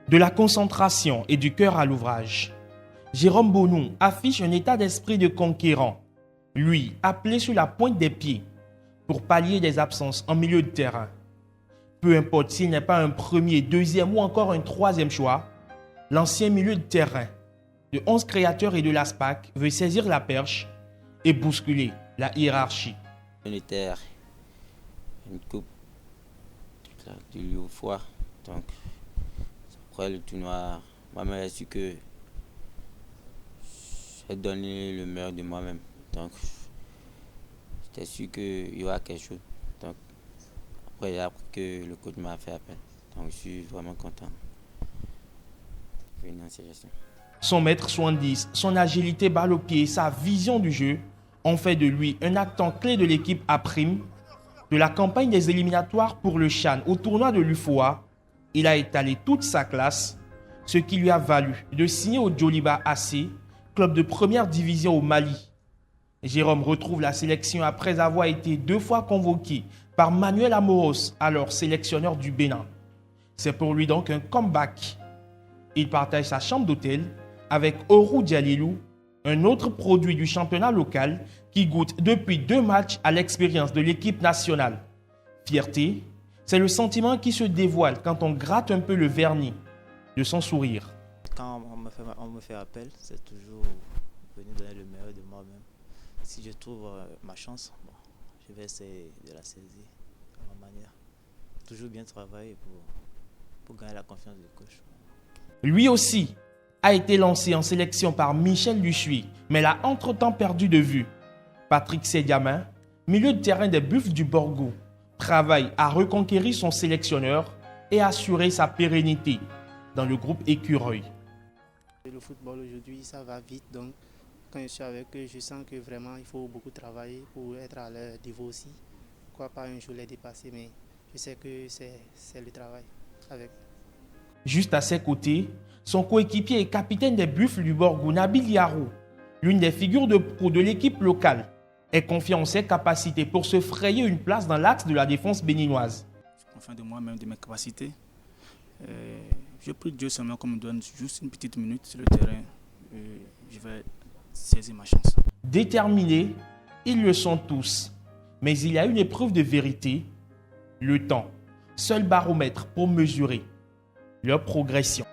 De la concentration et du cœur à l'ouvrage, Jérôme Bounou affiche un état d'esprit de conquérant, lui appelé sur la pointe des pieds pour pallier des absences en milieu de terrain. Peu importe s'il n'est pas un premier, deuxième ou encore un troisième choix, l'ancien milieu de terrain de 11 créateurs et de l'ASPAC veut saisir la perche et bousculer la hiérarchie. Unitaire, une coupe du lieu froid. Donc, après le tournoi, moi-même j'ai su que j'ai donné le meilleur de moi-même. Donc, j'étais sûr qu'il y aura quelque chose. Donc, après, j'ai appris que le coach m'a fait appel. Donc, je suis vraiment content. Son mètre 70, son agilité balle au pied et sa vision du jeu ont fait de lui un acteur clé de l'équipe à prime. De la campagne des éliminatoires pour le CHAN au tournoi de l'UFOA, il a étalé toute sa classe, ce qui lui a valu de signer au Djoliba AC, club de première division au Mali. Jérôme retrouve la sélection après avoir été 2 fois convoqué par Manuel Amoros, alors sélectionneur du Bénin. C'est pour lui donc un comeback. Il partage sa chambre d'hôtel avec Orou Dialilou, un autre produit du championnat local qui goûte depuis 2 matchs à l'expérience de l'équipe nationale. Fierté, c'est le sentiment qui se dévoile quand on gratte un peu le vernis de son sourire. Quand on me fait appel, c'est toujours venir donner le meilleur de moi-même. Si je trouve ma chance, je vais essayer de la saisir à ma manière. Toujours bien travailler pour gagner la confiance du coach. Lui aussi a été lancé en sélection par Michel Luchuy, mais l'a entre-temps perdu de vue. Patrick Sediamin, milieu de terrain des Buffles du Borgou, travaille à reconquérir son sélectionneur et assurer sa pérennité dans le groupe Écureuil. Le football aujourd'hui, ça va vite, donc quand je suis avec eux, je sens que vraiment il faut beaucoup travailler pour être à leur niveau aussi. Quoi, pas un jour les dépasser, mais je sais que c'est le travail avec. Juste à ses côtés, son coéquipier et capitaine des Buffles du Borgou, Nabil Yarou, l'une des figures de proue de l'équipe locale, est confiant en ses capacités pour se frayer une place dans l'axe de la défense béninoise. Je suis confiant de moi-même, de mes capacités. Je prie Dieu seulement qu'on me donne juste une petite minute sur le terrain. Je vais saisir ma chance. Déterminés, ils le sont tous. Mais il y a une épreuve de vérité, le temps, seul baromètre pour mesurer leur progression.